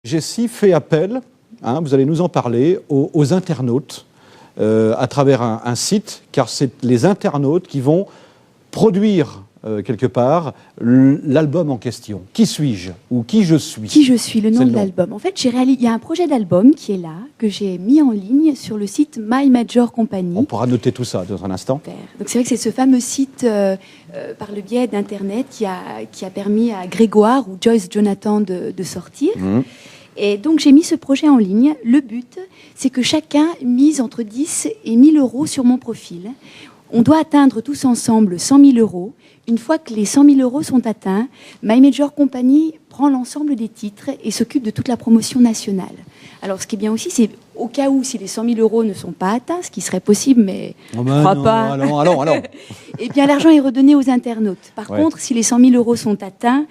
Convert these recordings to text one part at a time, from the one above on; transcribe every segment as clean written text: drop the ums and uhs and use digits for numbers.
Jessie fait appel, vous allez nous en parler, aux internautes à travers un site, car c'est les internautes qui vont produire quelque part l'album en question. Qui suis-je ou qui je suis? Qui je suis, le nom de l'album. En fait, il y a un projet d'album qui est là, que j'ai mis en ligne sur le site My Major Company. On pourra noter tout ça dans un instant. Super. Donc c'est vrai que c'est ce fameux site par le biais d'Internet qui a permis à Grégoire ou Joyce Jonathan de sortir. Et donc j'ai mis ce projet en ligne. Le but, c'est que chacun mise entre 10 et 1000 euros sur mon profil. On doit atteindre tous ensemble 100 000 euros. Une fois que les 100 000 euros sont atteints, My Major Company prend l'ensemble des titres et s'occupe de toute la promotion nationale. Alors, ce qui est bien aussi, c'est au cas où, si les 100 000 euros ne sont pas atteints, ce qui serait possible, mais je ne crois pas. Allons. Eh bien, l'argent est redonné aux internautes. Par contre, si les 100 000 euros sont atteints,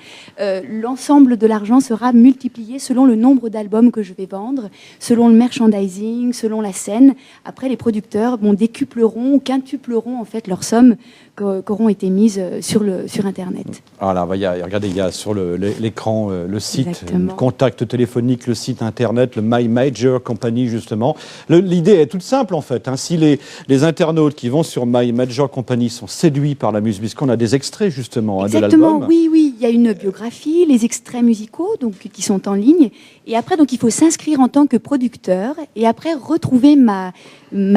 l'ensemble de l'argent sera multiplié selon le nombre d'albums que je vais vendre, selon le merchandising, selon la scène. Après, les producteurs décupleront ou quintupleront en fait leurs sommes qu'auront été mises sur Internet. Voilà, regardez, il y a sur l'écran le site, le contact téléphonique, le site Internet, le My Major Company, justement. L'idée est toute simple, en fait. Si les internautes qui vont sur My Major Company sont séduits par la musique, puisqu'on a des extraits, justement, de l'album. Exactement, oui. Il y a une biographie, les extraits musicaux qui sont en ligne. Et après, il faut s'inscrire en tant que producteur et après retrouver ma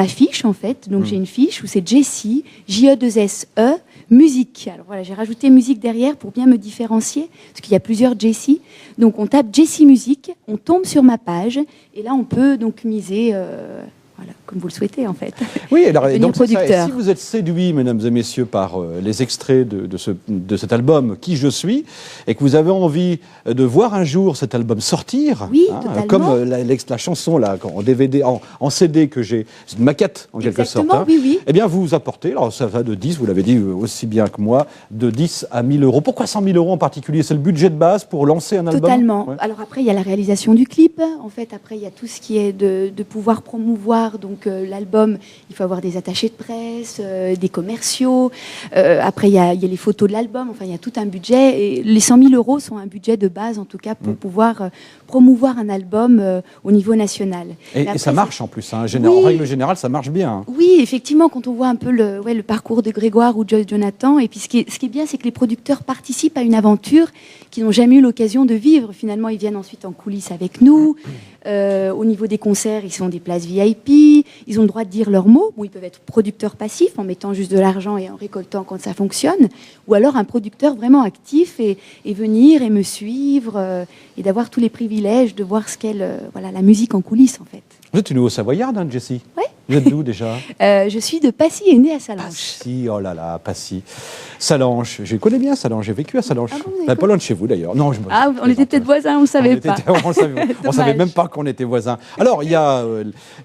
fiche, en fait. Donc, j'ai une fiche où c'est Jessie, J-E-2-S-E, musique. Alors voilà, j'ai rajouté musique derrière pour bien me différencier, parce qu'il y a plusieurs Jessie. Donc, on tape Jessie Musique, on tombe sur ma page, et là, on peut donc miser... Voilà, comme vous le souhaitez, en fait. Oui, alors, donc c'est ça. Et si vous êtes séduits, mesdames et messieurs, par les extraits de cet album « Qui je suis », et que vous avez envie de voir un jour cet album sortir, comme la chanson là, en DVD, en CD que j'ai, c'est une maquette en quelque sorte, oui. Eh bien, vous vous apportez, alors ça va de 10, vous l'avez dit aussi bien que moi, de 10 à 1000 euros. Pourquoi 100 000 euros en particulier? C'est le budget de base pour lancer un album? Totalement. Alors après, il y a la réalisation du clip. En fait, après, il y a tout ce qui est de pouvoir promouvoir donc l'album. Il faut avoir des attachés de presse, des commerciaux. Après, il y a les photos de l'album. Enfin, il y a tout un budget. Et les 100 000 euros sont un budget de base, en tout cas, pour pouvoir promouvoir un album au niveau national. Et ça marche en plus. En règle générale, ça marche bien. Oui, effectivement, quand on voit un peu le parcours de Grégoire ou Joyce Jonathan. Et puis, ce qui est bien, c'est que les producteurs participent à une aventure qu'ils n'ont jamais eu l'occasion de vivre. Finalement, ils viennent ensuite en coulisses avec nous. Au niveau des concerts, ils sont des places VIP. Ils ont le droit de dire leurs mots. Ils peuvent être producteurs passifs en mettant juste de l'argent et en récoltant quand ça fonctionne. Ou alors un producteur vraiment actif et venir et me suivre et d'avoir tous les privilèges de voir ce qu'est la musique en coulisses, en fait. Vous êtes une Haut-Savoyarde, Jessie? Oui. Vous êtes d'où déjà? Je suis de Passy et née à Sallanches. Passy, oh là là, Passy. Sallanches, je connais bien Sallanches, j'ai vécu à Sallanches. Pas loin de chez vous d'ailleurs. Non, on était peut-être voisins, on ne savait pas. On ne savait même pas qu'on était voisins. Alors, il y a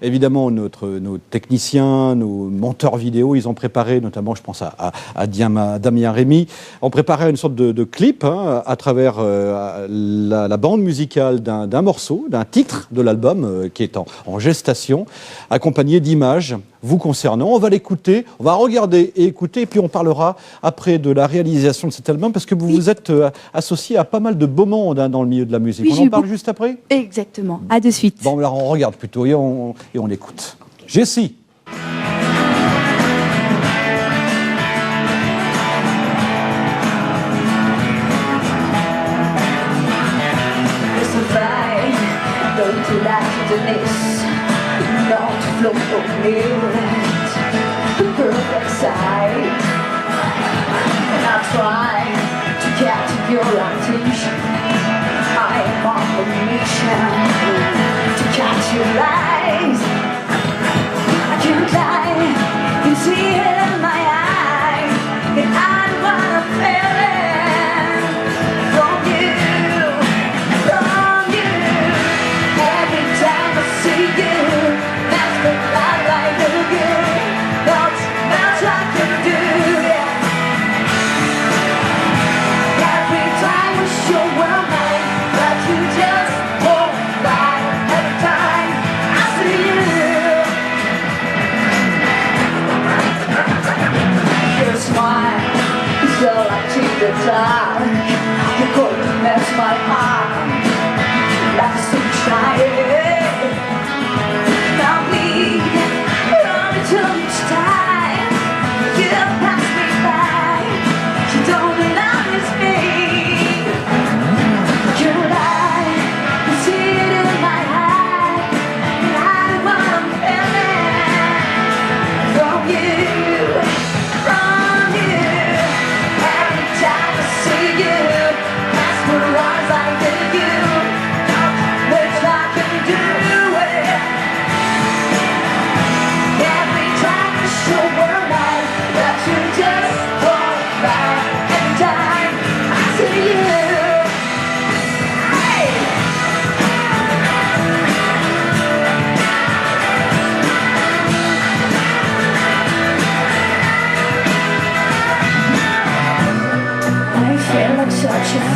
évidemment nos techniciens, nos monteurs vidéo, ils ont préparé, notamment je pense à Damien Rémy, ont préparé une sorte de clip à travers la bande musicale d'un morceau, d'un titre de l'album qui est en gestation, accompagné d'images vous concernant. On va l'écouter, on va regarder et écouter, et puis on parlera après de la réalisation de cet album, parce que vous vous êtes associé à pas mal de beau monde dans le milieu de la musique. On en parle juste après? Exactement, à de suite. Bon, alors on regarde plutôt et on écoute. Jessie. Every time we show up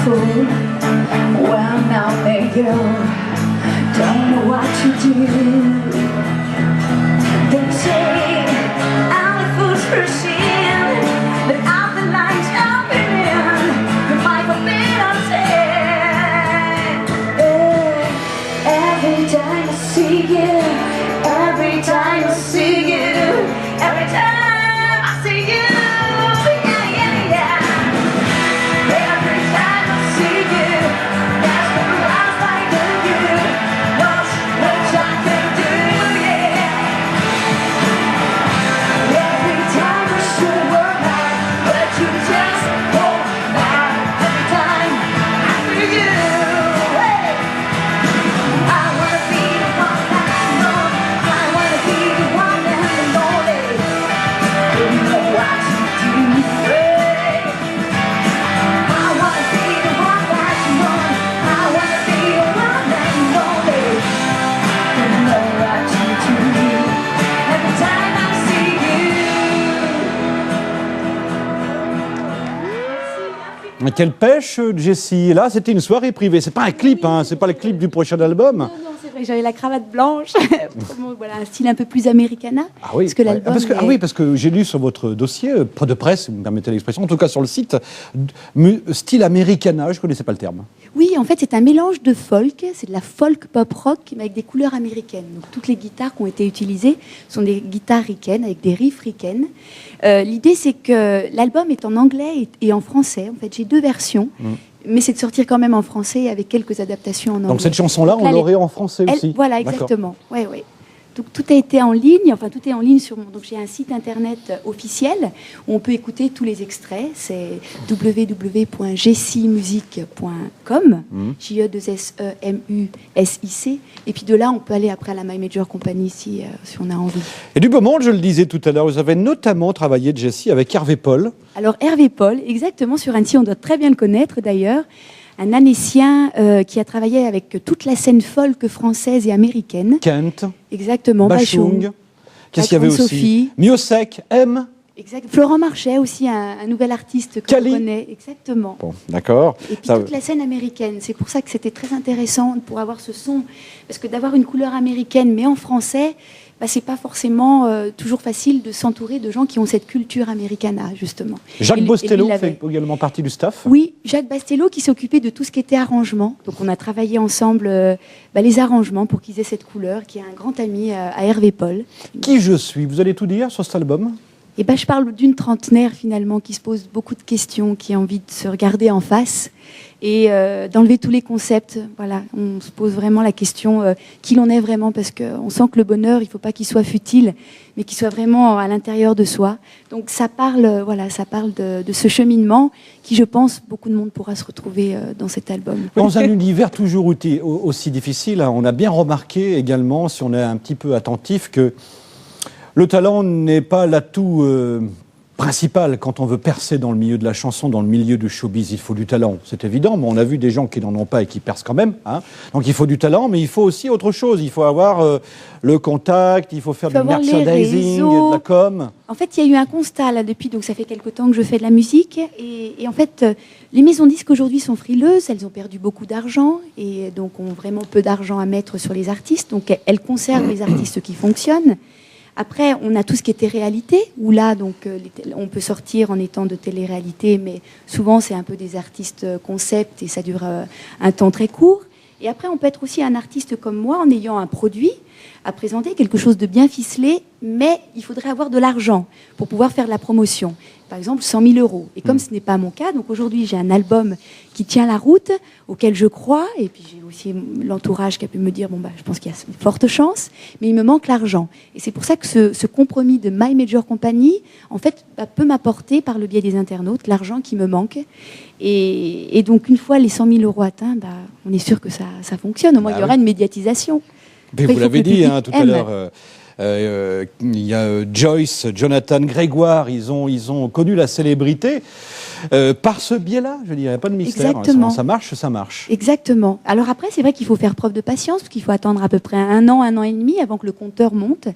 fool. Well, now maybe you don't know what to do. They say I'm a fool's person, but I'm the lines jumping in the fight for being every time I see you, every time I see you, every time I see you, yeah, yeah, yeah. Every time I see you, that's what I like to do. What's I can do, yeah. Every time I should work hard, but you just won't back. Every time I see you, hey. I wanna be the one that you know. I wanna be the one that's lonely. You know what to do, hey. I wanna be the one that you know. I wanna be the one that you lonely. You know what to do. Every time I see you. Quelle pêche, Jessie. Là, c'était une soirée privée. C'est pas un clip, hein. C'est pas le clip du prochain album. Non, c'est vrai que j'avais la cravate blanche. Voilà, un style un peu plus americana. Ah oui, parce que l'album parce que j'ai lu sur votre dossier, de presse, si vous me permettez l'expression, en tout cas sur le site, style americana, je ne connaissais pas le terme. Oui, en fait, c'est un mélange de folk, c'est de la folk pop rock, mais avec des couleurs américaines. Donc, toutes les guitares qui ont été utilisées sont des guitares ricaines, avec des riffs ricaines. L'idée, c'est que l'album est en anglais et en français. En fait, j'ai deux versions, mais c'est de sortir quand même en français avec quelques adaptations en anglais. Donc, cette chanson-là, on l'aurait en français aussi. Voilà, exactement. Ouais, ouais. Donc, tout a été en ligne, enfin tout est en ligne sur mon... Donc j'ai un site internet officiel où on peut écouter tous les extraits, c'est www.jessimusic.com, J-E-2-S-E-M-U-S-I-C, et puis de là on peut aller après à la My Major Company si on a envie. Et du moment, je le disais tout à l'heure, vous avez notamment travaillé, Jessie, avec Hervé Paul. Alors Hervé Paul, exactement, sur un titre, on doit très bien le connaître d'ailleurs, un Annécien qui a travaillé avec toute la scène folk française et américaine. Kent. Exactement. Bachung. Qu'est-ce qu'il y avait aussi Sophie. Miosek, M. Exact. Florent Marchais aussi, un nouvel artiste que je connais. Exactement. Bon, d'accord. Et puis toute la scène américaine. C'est pour ça que c'était très intéressant pour avoir ce son. Parce que d'avoir une couleur américaine, mais en français, c'est pas forcément toujours facile de s'entourer de gens qui ont cette culture americana, justement. Jacques Bostello fait également partie du staff. Oui, Jacques Bostello qui s'occupait de tout ce qui était arrangement. Donc on a travaillé ensemble les arrangements pour qu'ils aient cette couleur, qui est un grand ami à Hervé Paul. Qui je suis? Vous allez tout dire sur cet album? Je parle d'une trentenaire finalement qui se pose beaucoup de questions, qui a envie de se regarder en face et d'enlever tous les concepts. Voilà, on se pose vraiment la question qui l'on est vraiment, parce qu'on sent que le bonheur, il ne faut pas qu'il soit futile, mais qu'il soit vraiment à l'intérieur de soi. Donc ça parle de ce cheminement qui, je pense, beaucoup de monde pourra se retrouver dans cet album. Dans un univers toujours aussi difficile, on a bien remarqué également, si on est un petit peu attentif, que le talent n'est pas l'atout principal quand on veut percer dans le milieu de la chanson, dans le milieu du showbiz. Il faut du talent, c'est évident, mais on a vu des gens qui n'en ont pas et qui percent quand même. Hein. Donc il faut du talent, mais il faut aussi autre chose. Il faut avoir le contact, il faut faire du merchandising, de la com. En fait, il y a eu un constat là depuis, donc ça fait quelque temps que je fais de la musique, et en fait, les maisons disques aujourd'hui sont frileuses, elles ont perdu beaucoup d'argent, et donc ont vraiment peu d'argent à mettre sur les artistes, donc elles conservent les artistes qui fonctionnent. Après, on a tout ce qui était réalité, où là, donc, on peut sortir en étant de télé-réalité, mais souvent, c'est un peu des artistes concept et ça dure un temps très court. Et après, on peut être aussi un artiste comme moi en ayant un produit à présenter, quelque chose de bien ficelé, mais il faudrait avoir de l'argent pour pouvoir faire de la promotion. Par exemple, 100 000 €. Et comme ce n'est pas mon cas, donc aujourd'hui, j'ai un album qui tient la route, auquel je crois, et puis j'ai aussi l'entourage qui a pu me dire, je pense qu'il y a de fortes chances, mais il me manque l'argent. Et c'est pour ça que ce compromis de My Major Company, en fait, peut m'apporter, par le biais des internautes, l'argent qui me manque. Et donc, une fois les 100 000 € atteints, on est sûr que ça fonctionne. Au moins, il y aura une médiatisation. Mais après, vous l'avez dit tout à l'heure, il y a Joyce, Jonathan, Grégoire, ils ont connu la célébrité. Par ce biais-là, je dirais, pas de mystère. Exactement. Ça marche, ça marche. Exactement. Alors après, c'est vrai qu'il faut faire preuve de patience, parce qu'il faut attendre à peu près un an et demi avant que le compteur monte.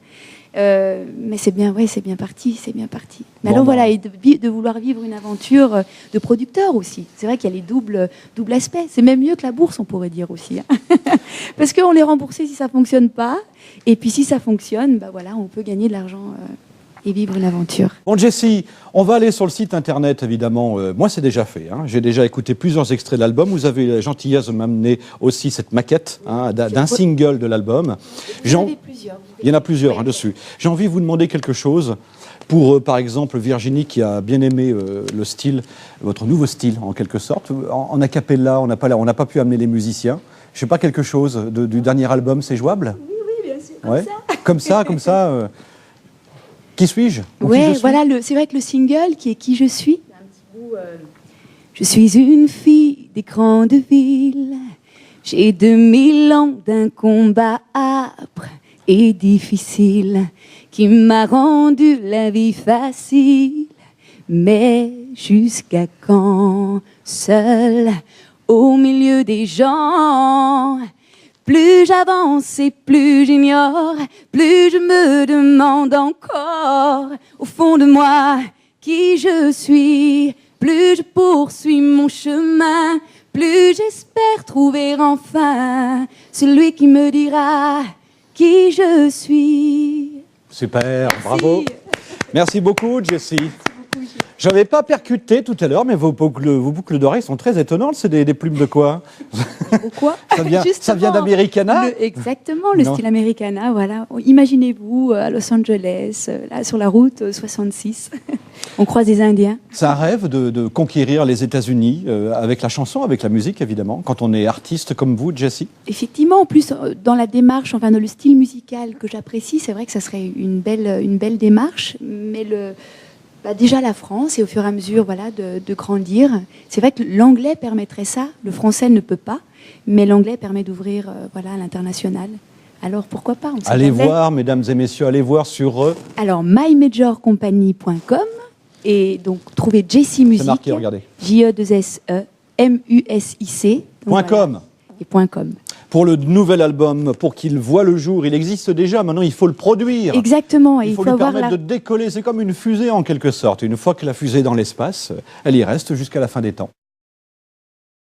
Mais c'est bien, ouais, c'est bien parti, c'est bien parti. Mais Bon, alors voilà, et de vouloir vivre une aventure de producteur aussi. C'est vrai qu'il y a les doubles aspects. C'est même mieux que la bourse, on pourrait dire aussi. Hein. Parce qu'on est remboursé si ça fonctionne pas, et puis si ça fonctionne, bah voilà, on peut gagner de l'argent et vivre une aventure. Bon, Jessie, on va aller sur le site internet, évidemment. Moi, c'est déjà fait. Hein. J'ai déjà écouté plusieurs extraits de l'album. Vous avez la gentillesse de m'amener aussi cette maquette d'un single de l'album. Il y en a plusieurs. Il y en a plusieurs dessus. J'ai envie de vous demander quelque chose. Pour, par exemple, Virginie, qui a bien aimé le style, votre nouveau style, en quelque sorte. En a cappella, on n'a pas pu amener les musiciens. Je ne sais pas, quelque chose du dernier album, c'est jouable? Oui, bien sûr. Comme ça. Qui suis-je? Ouais, voilà, c'est vrai que le single qui est Qui je suis. Un petit bout, je suis une fille des grandes villes. J'ai 2000 ans d'un combat âpre et difficile qui m'a rendu la vie facile. Mais jusqu'à quand, seul au milieu des gens? Plus j'avance et plus j'ignore, plus je me demande encore, au fond de moi, qui je suis. Plus je poursuis mon chemin, plus j'espère trouver enfin celui qui me dira qui je suis. Super, bravo. Merci beaucoup, Jessie. Je n'avais pas percuté tout à l'heure, mais vos boucles d'oreilles sont très étonnantes. C'est des plumes de quoi? Pourquoi? Ça vient d'Americana? Exactement, le style Americana, voilà. Imaginez-vous à Los Angeles, là, sur la route 66, on croise des Indiens. C'est un rêve de conquérir les États-Unis avec la chanson, avec la musique, évidemment, quand on est artiste comme vous, Jessie? Effectivement, en plus, dans la démarche, enfin, dans le style musical que j'apprécie, c'est vrai que ça serait une belle démarche, mais déjà la France, et au fur et à mesure de grandir, c'est vrai que l'anglais permettrait ça, le français ne peut pas, mais l'anglais permet d'ouvrir à l'international. Alors pourquoi pas? Allez voir, mesdames et messieurs, allez voir sur... Alors, mymajorcompany.com, et donc trouvez Jessie Music, c'est marqué, regardez. JESSE-MUSIC. .com. Et .com. Pour le nouvel album, pour qu'il voit le jour, il existe déjà, maintenant il faut le produire. Exactement. Il faut lui permettre de décoller, c'est comme une fusée en quelque sorte. Une fois que la fusée est dans l'espace, elle y reste jusqu'à la fin des temps.